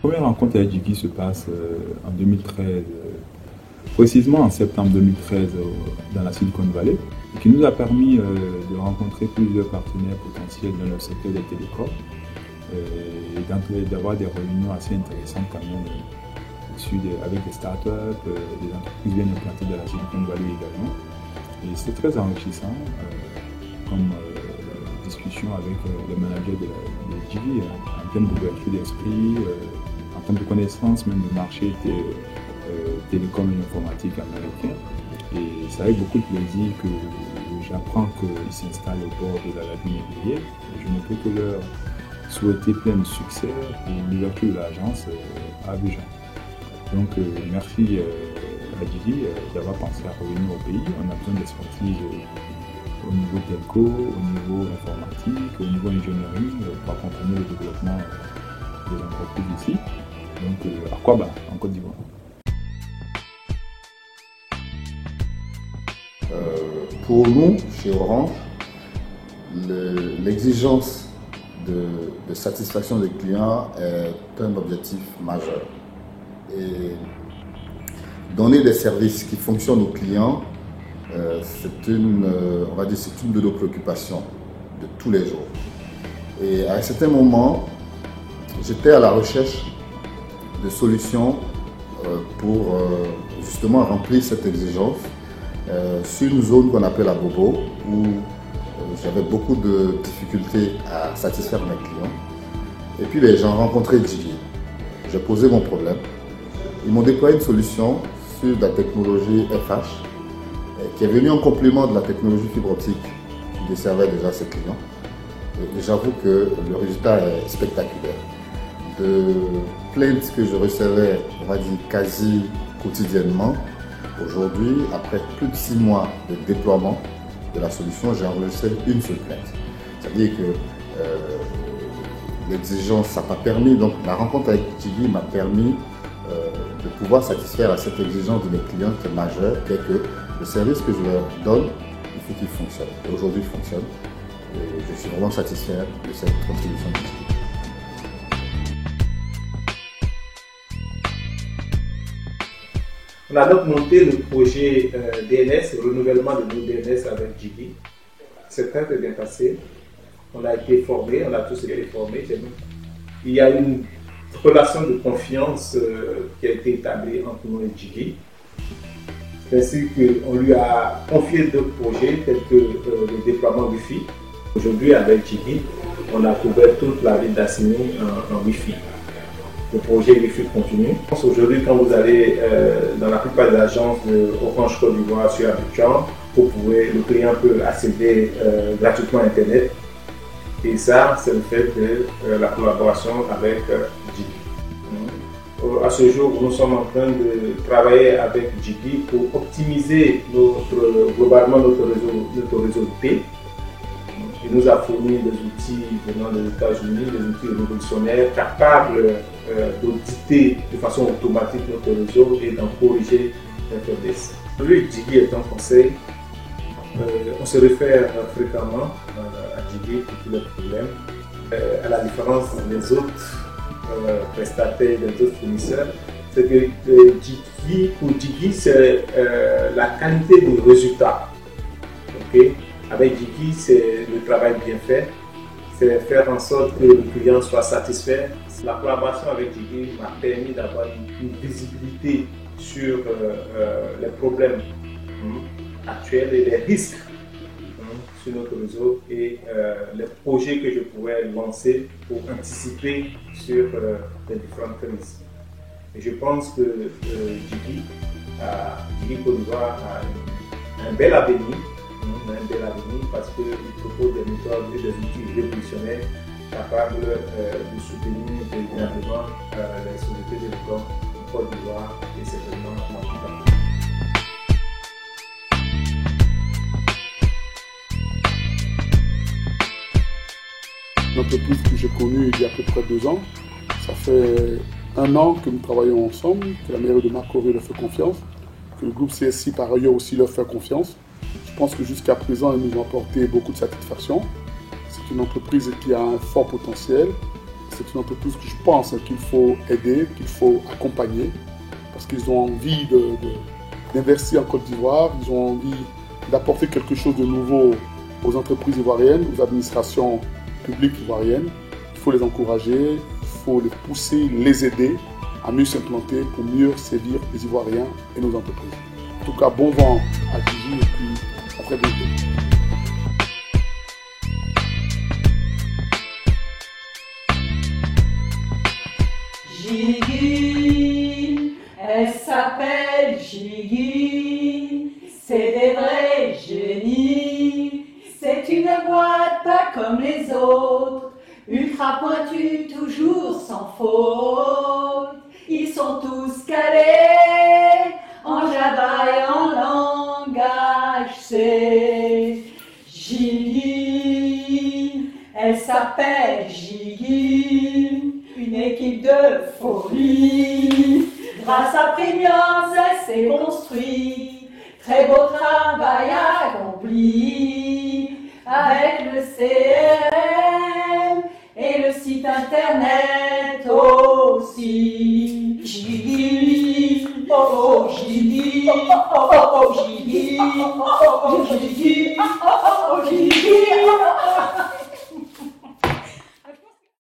La première rencontre avec Jiggy se passe en 2013, précisément en septembre 2013 dans la Silicon Valley, et qui nous a permis de rencontrer plusieurs partenaires potentiels dans le secteur des télécoms et d'avoir des réunions assez intéressantes quand même avec des startups, des entreprises bien implantées de la Silicon Valley également. Et c'est très enrichissant comme discussion avec les managers de Jiggy en termes d'ouverture d'esprit, en termes de connaissances même du marché télécom et informatique américain. Et c'est avec beaucoup de plaisir que j'apprends qu'ils s'installent au bord de la lagune Ébrié. Je ne peux que leur souhaiter plein de succès pour l'ouverture de l'agence à Abidjan. Donc merci à Jiggy d'avoir pensé à revenir au pays. On a besoin d'expertise au niveau telco, au niveau informatique, au niveau ingénierie pour accompagner le développement des entreprises ici. Donc à Kwaba, en Côte d'Ivoire. Pour nous, chez Orange, l'exigence de satisfaction des clients est un objectif majeur. Et donner des services qui fonctionnent aux clients, c'est une de nos préoccupations de tous les jours. Et à un certain moment, j'étais à la recherche de solutions pour justement remplir cette exigence sur une zone qu'on appelle la Bobo, où j'avais beaucoup de difficultés à satisfaire mes clients. Et puis j'ai rencontré Jiggy. J'ai posé mon problème. Ils m'ont déployé une solution sur la technologie FH qui est venue en complément de la technologie fibre optique qui desservait déjà ses clients. Et j'avoue que le résultat est spectaculaire. De plaintes que je recevais, on va dire, quasi quotidiennement, aujourd'hui, après plus de 6 mois de déploiement de la solution, j'ai enregistré une seule plainte. C'est-à-dire que l'exigence, ça m'a permis, donc la rencontre avec Jiggy m'a permis de pouvoir satisfaire à cette exigence de mes clients qui est majeure, qui est que le service que je leur donne, il faut qu'il fonctionne. Et aujourd'hui, il fonctionne. Et je suis vraiment satisfait de cette contribution de Jiggy. On a donc monté le projet DNS, le renouvellement de nos DNS avec Jiggy. C'est très bien passé. On a été formés, on a tous été formés chez nous. Il y a une relation de confiance qui a été établie entre nous et Jiggy. C'est ainsi qu'on lui a confié d'autres projets tels que le déploiement Wi-Fi. Aujourd'hui, avec Jiggy, on a couvert toute la ville d'Assini en Wi-Fi. Le projet Wi-Fi continue. Aujourd'hui, quand vous allez dans la plupart des agences de Orange Côte d'Ivoire sur Abidjan, le client peut accéder gratuitement à Internet. Et ça, c'est le fait de la collaboration avec Jiggy. À ce jour, nous sommes en train de travailler avec Jiggy pour optimiser globalement notre réseau IP. Il nous a fourni des outils venant des États-Unis, des outils révolutionnaires capables d'auditer de façon automatique notre réseau et d'en corriger les faiblesses. Aujourd'hui, Jiggy est un conseil. On se réfère fréquemment à Jiggy pour tous les problèmes. À la différence des autres prestataires, des autres fournisseurs, c'est que pour Jiggy, c'est la qualité du résultat. Okay? Avec Jiggy, c'est le travail bien fait, c'est faire en sorte que le client soit satisfait. La collaboration avec Jiggy m'a permis d'avoir une visibilité sur les problèmes actuels et les risques sur notre réseau et les projets que je pourrais lancer pour anticiper sur les différentes crises. Et je pense que Jiggy Côte d'Ivoire a un bel avenir. Parce qu'il propose des méthodes et des outils révolutionnaires capables de soutenir véritablement les sociétés télécoms en Côte d'Ivoire et certainement en Afrique. L'entreprise que j'ai connue il y a à peu près 2 ans, ça fait 1 an que nous travaillons ensemble, que la mairie de Marcory leur fait confiance, que le groupe CSI par ailleurs aussi leur fait confiance. Je pense que jusqu'à présent, ils nous ont apporté beaucoup de satisfaction. C'est une entreprise qui a un fort potentiel. c'est une entreprise que je pense qu'il faut aider, qu'il faut accompagner, parce qu'ils ont envie d'investir en Côte d'Ivoire, ils ont envie d'apporter quelque chose de nouveau aux entreprises ivoiriennes, aux administrations publiques ivoiriennes. Il faut les encourager, il faut les pousser, les aider à mieux s'implanter pour mieux servir les Ivoiriens et nos entreprises. En tout cas, bon vent à Gigi et puis à très bientôt. Gigi, elle s'appelle Gigi, c'est des vrais génies. C'est une boîte pas comme les autres, ultra pointue, toujours sans faute. Ils sont tous calés en Java et en langage C. Gigi, elle s'appelle Gigi, une équipe de folie. Grâce à Premium, elle s'est construite, très beau travail accompli, avec le CRM et le site internet aussi. Gigi, oh oh Gigi, oh oh Gigi, oh oh Gigi.